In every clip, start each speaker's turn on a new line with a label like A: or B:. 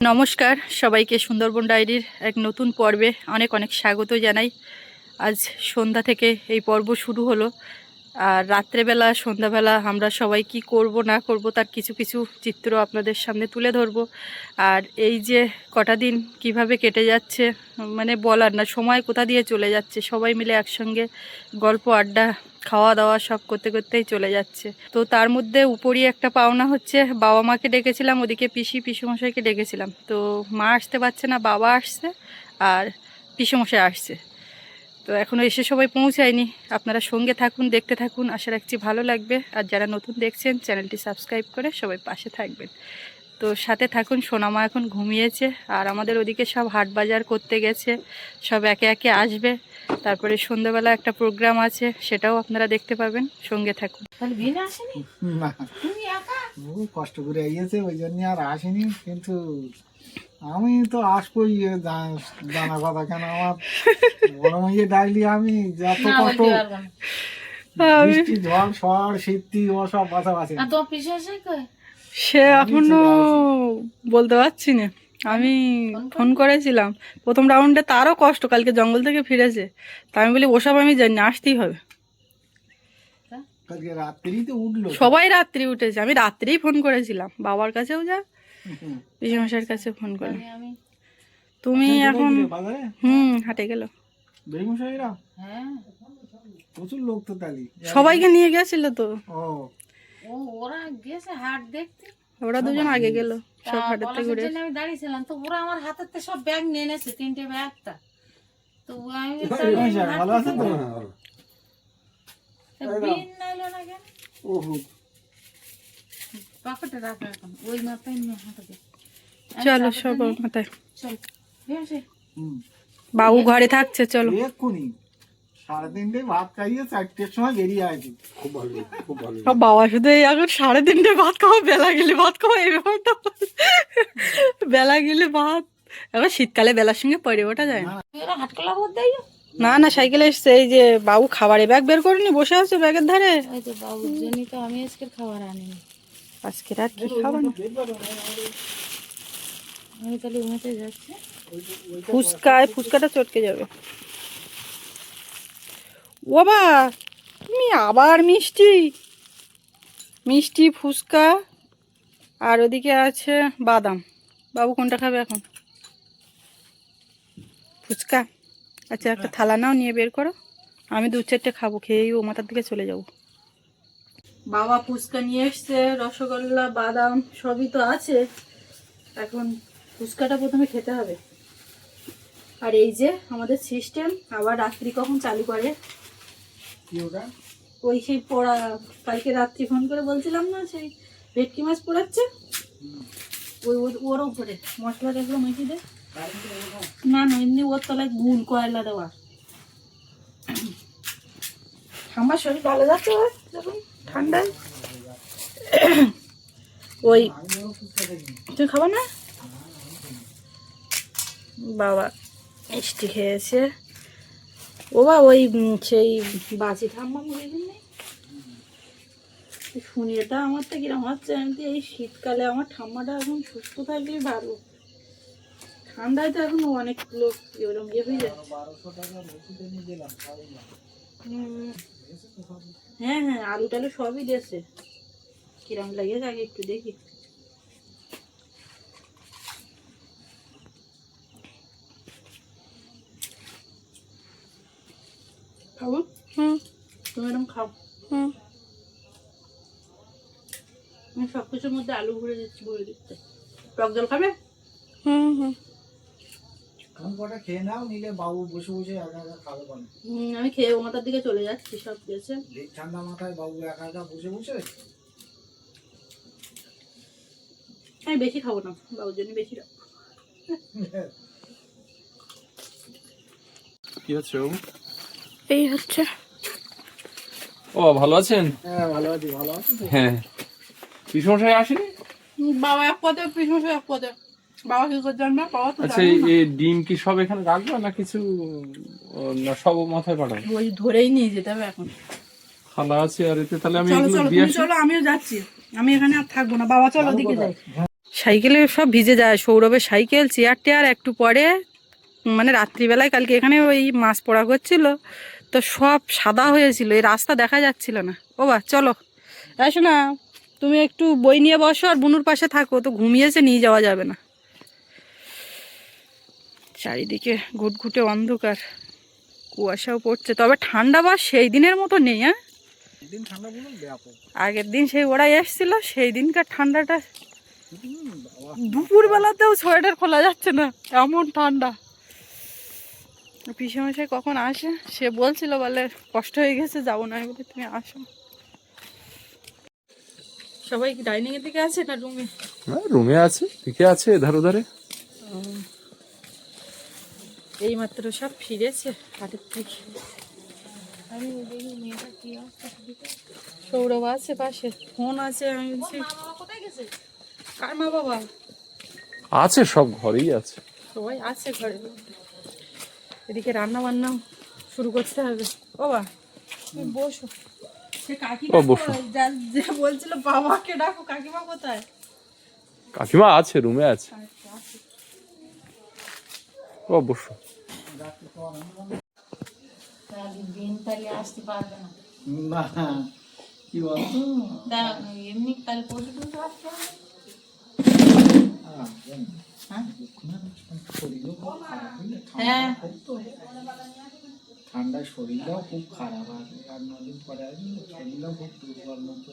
A: নমস্কার সবাইকে সুন্দরবন ডায়েরির এক নতুন পর্বে অনেক অনেক স্বাগত জানাই। আজ সন্ধ্যা থেকে এই পর্ব শুরু হলো। আর রাত্রেবেলা সন্ধ্যাবেলা আমরা সবাই কি করব না করব তার কিছু কিছু চিত্র আপনাদের সামনে তুলে ধরব। আর এই যে কটা দিন কিভাবে কেটে যাচ্ছে মানে বলার না, সময় কোথা দিয়ে চলে যাচ্ছে, সবাই মিলে একসঙ্গে গল্প আড্ডা খাওয়া দাওয়া সব করতে করতেই চলে যাচ্ছে। তো তার মধ্যে উপরই একটা পাওনা হচ্ছে, বাবা মাকে ডেকেছিলাম, ওদিকে পিসেমশাইকে ডেকেছিলাম, তো মা আসতে পারছে না, বাবা আসছে আর পিসেমশাই আসছে। তো এখনও এসে সবাই পৌঁছায়নি। আপনারা সঙ্গে থাকুন, দেখতে থাকুন, আশা রাখছি ভালো লাগবে। আর যারা নতুন দেখছেন চ্যানেলটি সাবস্ক্রাইব করে সবাই পাশে থাকবেন। তো সাথে থাকুন। সোনামা এখন ঘুমিয়েছে আর আমাদের ওদিকে সব হাট বাজার করতে গেছে, সব একে একে আসবে। তারপরে সন্ধ্যাবেলা একটা প্রোগ্রাম আছে, সেটাও আপনারা দেখতে পাবেন, সঙ্গে থাকুন।
B: কষ্ট করে আইয়েছে ওই জন্য আর আসেনি, কিন্তু আমি তো আসবোই। জানা কথা কেন, আমার বড় মাইয়ে ডাকলি আমি যত কষ্ট বৃষ্টি ঝড় ঝড় শীতি ও সব বাঁচা আছে।
A: সে এখনো বলতে পারছি না। আমি ফোন করেছিলাম প্রথম রাউন্ডে, তারও কষ্ট, কালকে জঙ্গল থেকে ফিরেছে। তা আমি বলি ওসব আমি জানি না, আসতেই হবে।
B: কালকে রাত্রিই তো উঠলো,
A: সবাই রাত্রি উঠেছে, আমি রাত্রেই ফোন করেছিলাম, বাবার কাছেও যা পিসেমশাইয়ের কাছে ফোন করলাম। তুমি এখন হাটে গেল
B: প্রচুর লোক তো, তালি
A: সবাইকে নিয়ে গেছিল তো।
C: ওরা গেছে হাট দেখতে,
A: ওরা দুজন আগে গেল সব হাটেতে ঘুরে।
C: আমি দাঁড়িয়েছিলাম তো ওরা আমার হাতেতে সব ব্যাগ নিয়ে এনেছে, 3টে ব্যাগটা। তো আমি
B: ভালো আছে তো,
C: বিন নাইলো না কেন, পকেটে রাখা এখন ওই মাথায় নিয়ে হাঁটাতে।
A: চলো সব মাথায়,
C: চল বেশি
A: বাবু ঘরে থাকছে, চলো।
B: এক্ষুনি 3:30 ভাত খাইয়ে 4টের সময় বেরিয়ে আসি। খুব ভালো, খুব ভালো।
A: বাবা শুধু এই এখন 3:30 ভাত খাওয়া, বেলা গেলে ভাত খাওয়া, এই ব্যাপারটা বেলা গেলে ভাত। এবার শীতকালে বেলার সঙ্গে পড়ে ওঠা যায় না।
C: এরা হাটকলা ভর দেয়
A: না না, সাইকেলে এসছে। এই যে বাবু খাবারের ব্যাগ বের করেনি, বসে আছে ব্যাগের ধারে।
C: ওই তো বাবুর জন্যই তো আমি আজকে খাবার আনিনি।
A: আজকে আর কি খাবার না,
C: আমি তাহলে ঘুমাতে যাচ্ছি।
A: ফুচকাটা চটকে যাবে। ও বাবা, তুমি আবার মিষ্টি মিষ্টি ফুচকা, আর ওদিকে আছে বাদাম। বাবু কোনটা খাবে এখন? ফুচকা? আচ্ছা একটা থালা নাও, নিয়ে বের করো। আমি 2-4টে খাবো, খেয়েই ও মাথার দিকে চলে যাব। বাবা ফুচকা নিয়ে এসছে, রসগোল্লা বাদাম সবই তো আছে। এখন ফুচকাটা প্রথমে খেতে হবে। আর এই যে আমাদের সিস্টেম, আবার রাত্রি কখন চালু করে ওই সেই পোড়া, কালকে রাত্রি ফোন করে বলছিলাম না, সেই ভেটকি মাছ পোড়াচ্ছে, ওই ওর উপরে মশলা দেখলো মেখে দে। না না, এমনি ওর তলায় গুণ কয়লা দেওয়া। আমার শরীর ভালো যাচ্ছে যখন ঠান্ডায়। ওই তুমি খাবো না? বাবা মিষ্টি খেয়েছে। ও বা ওই সেই বাসি ঠাম্মা মুড়ি নেই শুনি, এটা আমার তো কিরম হচ্ছে। আমি এই শীতকালে আমার ঠাম্মাটা এখন সুস্থ থাকলে ভালো, ঠান্ডায় তো এখন অনেক লোক এরকম ইয়ে হয়ে যাচ্ছে। হ্যাঁ হ্যাঁ, আলু টালু সবই দিয়েছে। কিরম লাগে আগে একটু দেখি। খাবো? তুমি এরকম খাও। আমি সবকিছুর মধ্যে আলু ভরে দিচ্ছি, ভরে দিচ্ছে। টক জল খাবে?
B: খেয়ে নাও, নিলে বাবু বসে বসে একা একা খাবে পারে।
A: আমি খেয়ে ও মাথার দিকে চলে যাচ্ছি, সব গেছে।
B: ঠান্ডা মাথায় বাবু একা একা বসে বসে।
A: আমি বেশি খাবো না, বাবুর জন্য বেশি রাখবো।
D: কি হচ্ছে বাবু?
A: এই হচ্ছে।
D: ও ভালো আছেন?
B: হ্যাঁ ভালো আছি, ভালো আছি।
D: হ্যাঁ, পিসমশাই আসেনি?
A: বাবা এক পদে, পিসমশাই এক পদে। বাবা কি করে জানবে? বাবা তো
D: আচ্ছা, এই ডিম কি সব এখানে রাখবে না কিছু, না সব মাথায় পাঠাবে?
A: ওই ধরেই নিয়ে যেতে হবে এখন।
D: খালা আছে আর এতে, তাহলে আমি
A: চলো
D: এগুলো
A: চলো
D: দিয়ে
A: তুমি চলো, আমিও যাচ্ছি। আমি এখানে আর থাকবো না, বাবা চলো ওদিকে যাই। সাইকেলে সব ভিজে যায়, সৌরভের সাইকেল, চেয়ার টেয়ার। একটু পরে মানে রাত্রিবেলায় কালকে এখানে ওই মাছ পোড়া করছিল, তো সব সাদা হয়েছিল, এই রাস্তা দেখা যাচ্ছিল না। ও বা চলো আসো না, তুমি একটু বই নিয়ে বসো আর বুনুর পাশে থাকো, তো ঘুমিয়েছে, নিয়ে যাওয়া যাবে না। চারিদিকে ঘুটঘুটে অন্ধকার, কুয়াশাও পড়ছে, তবে ঠান্ডা বা সেই দিনের মতো নেই। হ্যাঁ,
B: দিন ঠান্ডা বলুন ব্যাপক।
A: আগের দিন সেই ওরা এসছিল, সেই দিনকার ঠান্ডাটা
B: বাবা,
A: দুপুরবেলাতেও সোয়েটার খোলা যাচ্ছে না, এমন ঠান্ডা। পিসেমশাই কখন আসে, সে বলছিল, বলে কষ্ট হয়ে গেছে যাবো না, বলে তুমি আসো। সবাই কি ডাইনিং এর দিকে আছে না রুমে?
D: রুমে আছে, দিকে আছে, এধার ওধারে।
A: এই মাত্র সব ফিরেছে হাটের থেকে। সৌরভ আছে পাশে, ফোন আছে। আমি বলছি কার মা বাবা?
D: আছে, সব ঘরেই আছে।
A: সবাই আছে ঘরে। এদিকে রান্না বান্না শুরু করতে হবে। বাবা তুমি বসো। সে কাকিমা
D: বসো।
A: কোথায়? যে বলছিল বাবাকে ডাকো, কাকিমা কোথায়?
D: কাকিমা আছে, রুমে আছে। বসো।
C: দিন তাহলে আসতে পারবে না।
B: না কি বলতো,
C: এমনি কাল পরশু দিন তো আসতে হবে। হ্যাঁ?
B: শরীরও খুব খারাপ, বুঝলে?
C: হ্যাঁ।
B: ঠান্ডায় শরীরটাও খুব খারাপ, আর 8-9 দিন পরে আসবে, শরীরটাও খুব দুর্বল মতো।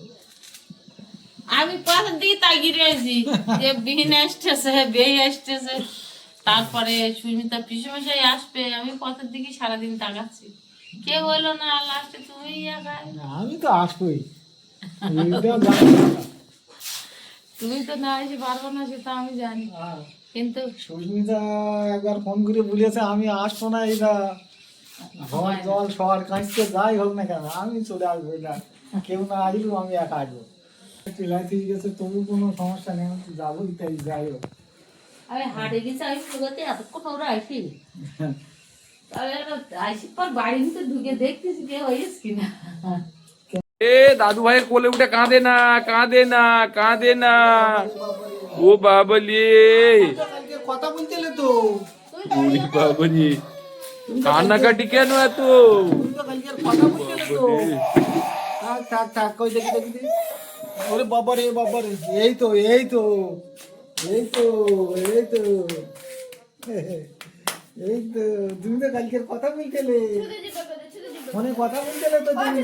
C: আমি পাশের দিকে তাকিয়ে রয়েছি যে বিহীন আসতেছে, বেই আসতেছে, তারপরে সুস্মিতা পিসমশাই আসবে, আমি পথের দিকে সারাদিন তাকাচ্ছি, কেউ হইলো না, লাস্টে তুমি একাই।
B: আমি তো আসবোই, এইটাও জানি না।
C: তুমি তো না এসে পারবো না, সেটা আমি জানি,
B: আর
C: কিন্তু
B: সুস্মিতা একবার ফোন করে বলেছে আমি আসবো না, এটা ঝড় জল সবার কাছকে যাই হোক না কেন আমি চলে আসবো, এটা কেউ না আসলেও আমি একা আসবো। চিলাই ঠিক গেছে, তবু কোনো সমস্যা নেই, আমি তো যাবোই, তাই যাই হোক।
C: আমি হাটে গেছি, আমি শুরুতে এতক্ষণ ওরা আসি, তাহলে আসি পর বাড়ির ভিতরে ঢুকে দেখতেছি কে হয়েছে কিনা।
D: এ দাদু ভাইয়ের কোলে উঠে কাঁদে না, কাঁদে না, কাঁদে না। ও বাবলি,
B: কালকে কথা বলছিলে তো,
D: ওরে বাবলি, কান্নাকাটি কেন এত?
B: তুমি তো কালকে কথা বলছিলে তো। থাক থাক থাক, কই দেখি দেখি দেখি। ওরে বাবারে বাবারে, এই তো এই তো এই তো এই তো এই তো, তুমি তো কালকের কথা বলছিলে, ফোনে কথা বলছিলে তো তুমি।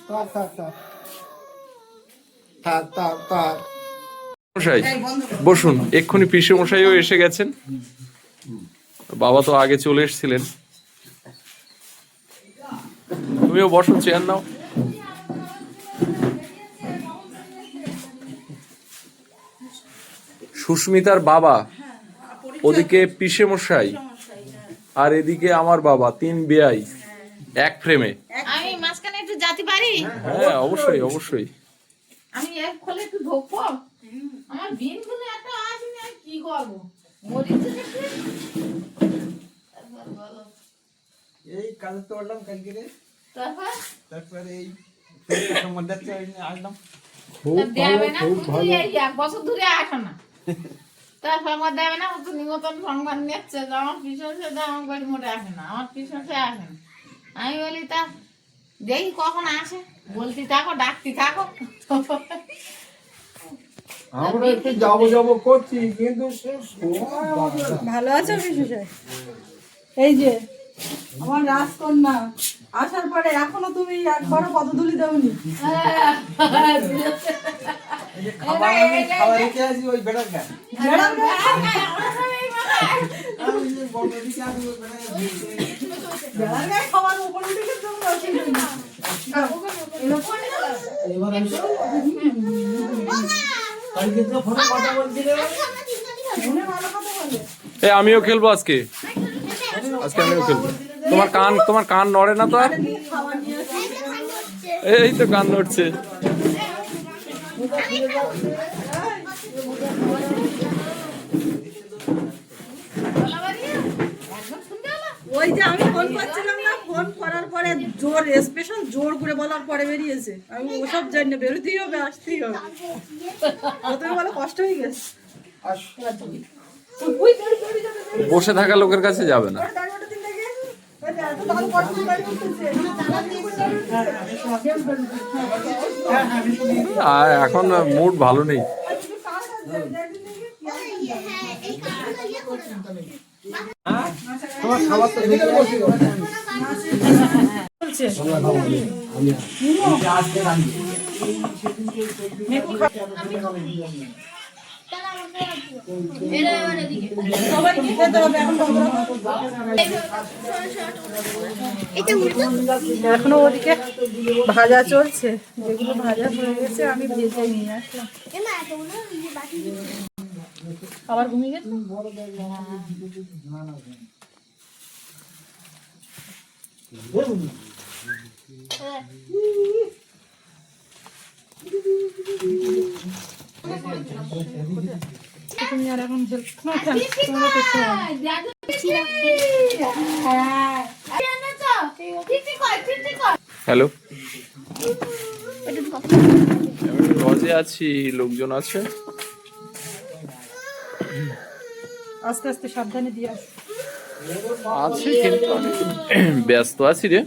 B: থাক থাক থাক থাক থাক থাক।
D: মশাই বসুন, এক্ষুনি পিসে মশাইও এসে গেছেন। বাবা তো আগে চলে এসেছিলেন। তুমিও বসো, চেয়ার নাও। সুস্মিতার বাবা, ওদিকে পিসে মশাই, আর এদিকে আমার বাবা, 3 বেয়াই এক ফ্রেমে।
C: আমি মাঝখানে একটু যেতে পারি?
D: হ্যাঁ অবশ্যই অবশ্যই।
C: আমি এক খোলে একটু ঢোকবো, আমার বিন গুলো এত আসেনি, আমি কি করবো? মরিচ দেখি। তারপর বলো।
B: এই কাজে তো আসলাম কালকে রে,
C: তারপর
B: তারপরে এই মধ্যে আসলাম।
D: খুব
C: দেবে না,
D: খুব
C: তুমি এই 1 বছর ধরে আসো না। তারপর আমার দেবে না, ও তো নিমন্ত্রণ সংবাদ নিচ্ছে যে আমার পিছন সে আমার বাড়ি মোটে আসে না, আমার পিছন সে আসে না। আমি বলি তা দেখি কখন আসে, বলতে থাকো, ডাকতে থাকো।
B: আমরা একটু যাবো যাবো করছি, কিন্তু সে
A: ভালো আছো বিশেষে? এই যে আমার রাজকন্যা আসার পরে এখনো তুমি একবারও পদধূলি দাওনি।
B: খাবার রেখে আসি ওই বেড়ার গায়ে। আমি যে বড় দিকে আমি ওই বেড়ার
A: বেড়ার গায়ে খাবার উপরে উঠে গেছে, তোমরা অসুবিধা নেই।
B: এবার আমি কালকে তো ফোনে কথা বলছিলে,
A: মনে ভালো কথা বলে।
D: এ আমিও খেলবো আজকে, আজকে আমিও খেলবো। তোমার কান নড়ে না তো আর?
A: খাবার নিয়ে আসো।
D: এই তো কান নড়ছে।
A: ওই যে আমি ফোন করছিলাম না, ফোন করার পরে জোর স্পেশাল জোর করে বলার পরে বেরিয়েছে। আমি ওসব জানি না, বেরোতেই হবে, আসতেই হবে। প্রথমে বলে কষ্ট হয়ে গেছে।
D: বসে থাকা লোকের কাছে যাবে না। আর এখন মুড ভালো নেই।
B: তোমার খাবার তো ভেতরে বসে
A: এখনো ওদিকে ভাজা চলছে, যেগুলো ভাজা হয়ে গেছে আমি ভেজে নিয়ে আসলাম। আবার ঘুমিয়ে গেছে। তুমি আর এখন
D: হ্যালো, লজে আছি, লোকজন আছে।
A: আস্তে আস্তে সাবধানে দিয়ে আস।
D: আছে কিন্তু আমি ব্যস্ত আছি রে।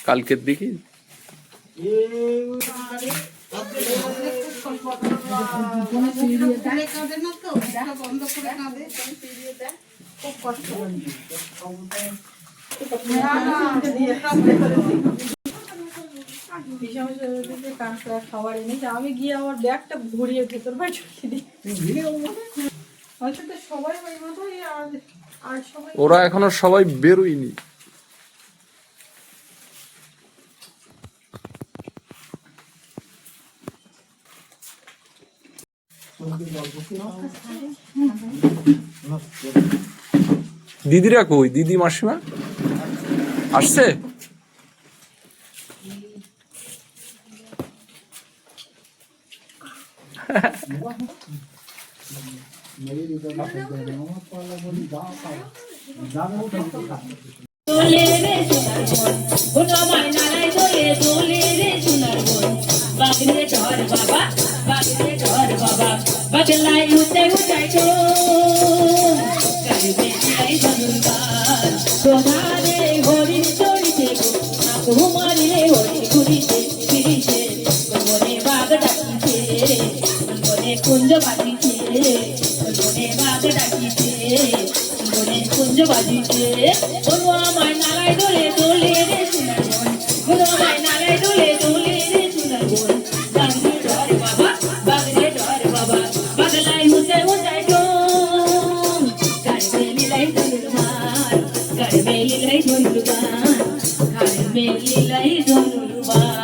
D: কালকের দিকে
A: খাবার এনেছে, আমি গিয়ে আমার ব্যাগটা ঘুরিয়ে ভেতর বাড়ি ঢুকিয়ে দিই। সবাই আর সবাই
D: ওরা এখনো সবাই বেরোয়নি। দিদিরা কই? দিদি মাসিমা আসছে?
E: কুঞ্জ বাজিছে মনে বাগ ডাকিছে মনে কুঞ্জ বাজিছে বলো আমায় নালায় দোলে দোলে রে সোনার বোন বলো আমায় নালায় দোলে দোলে রে সোনার বোন বাগরে ডর বাবা বাগলাই হুঁচে হুঁচাই টোন গাড়বে লীলাই ধনুর্বান গাড়বে লীলাই ধনুর্বান গাড়বে লীলাই ধনুর্বান।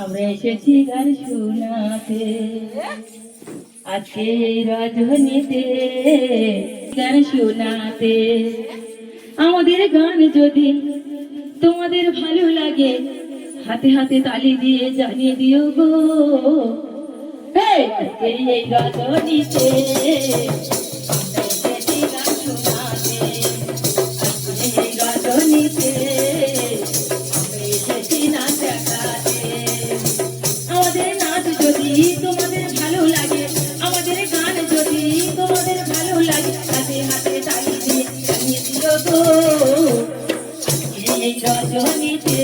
E: আমরা এসেছি গান শোনাতে আজকে রজনীতে গান শোনাতে। আমাদের গান যদি তোমাদের ভালো লাগে হাতে হাতে তালি দিয়ে জানিয়ে দিও গো। এই রজনীতে গান শোনাতে এই রজনীতে নাচ দেখাতে। আমাদের নাচ যদি তোমাদের ভালো লাগে আমাদের গান যদি তোমাদের ভালো লাগে হাতে হাতে তালি দিয়ে জানিয়ে দিও গো। এই রজনীতে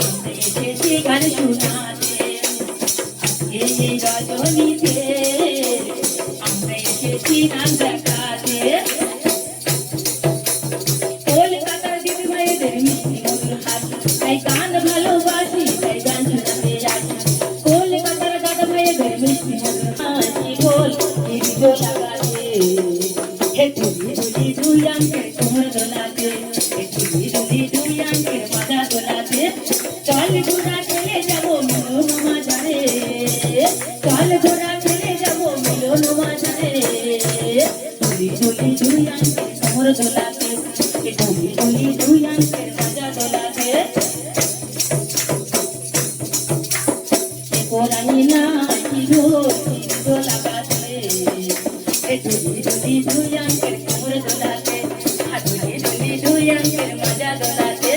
E: আমরা এসেছি গান শোনাতে এই রজনীতে আমরা এসেছি নাচ দেখাতে। কলকাতার দিদি ভাইদের মিষ্টি মধুর হাসি তাই গান ভালোবাসি তাই গান শোনাতে আসি। কলকাতার দাদা ভাইদের মিষ্টি মধুর হাসি বল দিদি লাগাতে হে তুলি তুলি দুই আঙ্কের কোমর দোলাতে হে তুলি তুলি দুই আঙ্কের মাথা দোলাতে। আঙ্কের কোমর দোলাতে ডুলি ডুলি দুই আঙ্কের মাজা দোলাতে কোরাইনা হিরো হিরো লাগাতে ডুলি ডুলি দুই আঙ্কের কোমর দোলাতে ডুলি ডুলি দুই আঙ্কের মাজা দোলাতে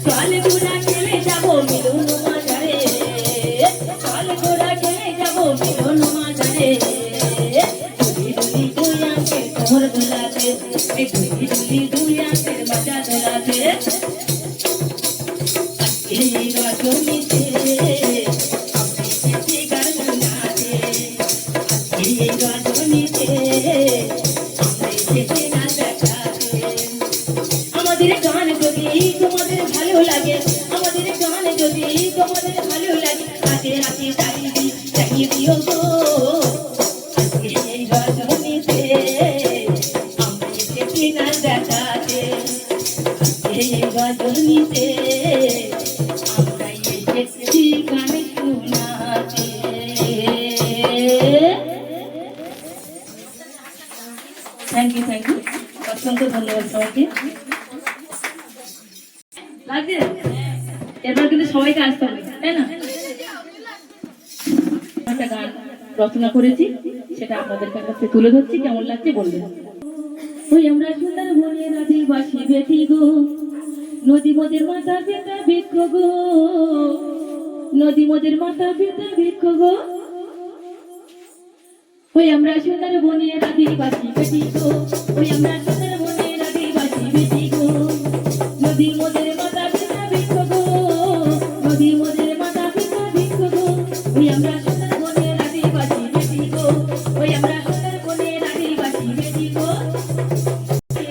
E: চল ঘোড়া খেলে যাবো মিলন মাঝারে চল ঘোড়া খেলে যাবো মিলন মাঝারে ডুলি ডুলি দুই আঙ্কের কোমর দোলাতে ডুলি ডুলি দুই আঙ্কের মাজা দোলাতে এই রজনীতে আমাদের গান যদি তোমাদের ভালো লাগে আমাদের গান যদি তোমাদের ভালো লাগে হাতে হাতে চালিয়ে দিও গো এই রজনীতে আমরা এসেছি গান দেখাতে এই রজনীতে আমরা এসেছি গান শোনাতে থ্যাংক ইউ অসংখ্য ধন্যবাদ সবাইকে লাগছে এবার কিন্তু সবাইকে আসতে হবে তাই না একটা গান রচনা করেছি সেটা আপনাদের কাছে তুলে ধরছি কেমন লাগছে বলবেন ওই আমরা সুন্দর বনের আদিবাসী বেটি গো নদী মোদের মাথা পিতা বৃক্ষ গো নদী মোদের মাথা পিতা বৃক্ষ গো ওই আমরা সুন্দর বনের আদিবাসী বেটি গো ওই আমরা সুন্দর বনের আদিবাসী বেটি গো নদী মোদের মাথা পিতা বৃক্ষ গো নদী মোদের মাথা পিতা বৃক্ষ গো ওই আমরা সুন্দর বনের আদিবাসী বেটি গো ওই আমরা সুন্দর বনের আদিবাসী বেটি গো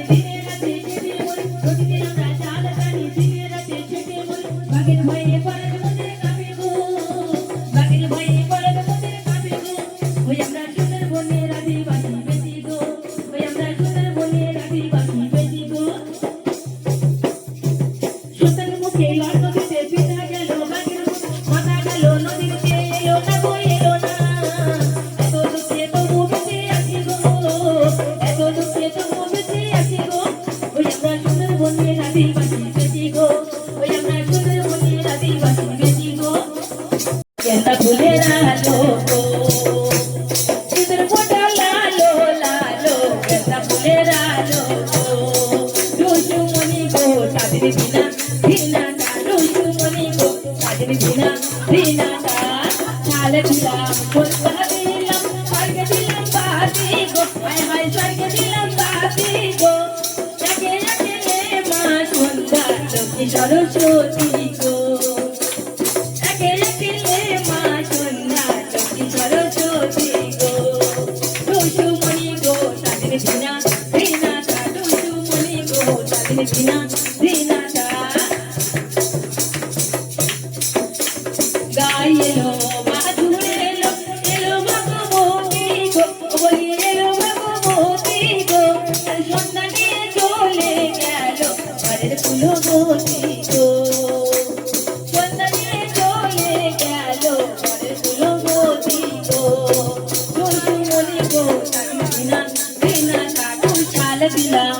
E: দিনে রাতে জেগে মরি নদীতে আমরা জাল টানি দিনে রাতে জেগে মরি বাঘের ভয়ে পড়ে মোদের কাঁপে গো বাঘের ভয়ে পড়ে মোদের কাঁপে গো ওই আমরা সুন্দর বনের আদিবাসী বেটি গো ওই আমরা সুন্দর বনের আদিবাসী বেটি গো সুন্দর মুখে লাল নদীতে পিতা গেল বাঘের মাথা গেল নদীতে এলো না গো এলো না এত দুঃখে তবু বেঁচে আছি গো এত দুঃখে তবু বেঁচে আছি গো ওই আমরা সুন্দর বনের আদিবাসী বেটি গো ওই আমরা সুন্দর বনের আদিবাসী বেটি গো কেন্দা ফুলের আলো গো সিঁদুর ফোঁটা লালো লালো কেন্দা ফুলের আলো গো রুসুমণি গো তাদের বিনা বিনাটা রুসুমণি গো তাদের বিনা বিনাটা ছাল দিলাম বলবা দিলাম স্বর্গে দিলাম বাতি গো হায় হায় স্বর্গে দিলাম বাতি গো একে একে মা সন্ধ্যা লক্ষ্মী সরস্বতী গো একে একে মা সন্ধ্যা লক্ষ্মী সরস্বতী গো রুসুমণি গো তাদের বিনা বিনাটা রুসুমণি গো তাদের বিনা বিনাটা গাই এলো বাদুর এলো এলো ভগবতী গো বলি এলো ভগবতী গো সন্ধ্যা নিয়ে চলে গেল ঘরের ফুলবতী গো সন্ধ্যা নিয়ে চলে গেল ঘরের ফুলবতী গো রুসুমণি গো তাদের বিনা বিনা কাটুর ছাল দিলাম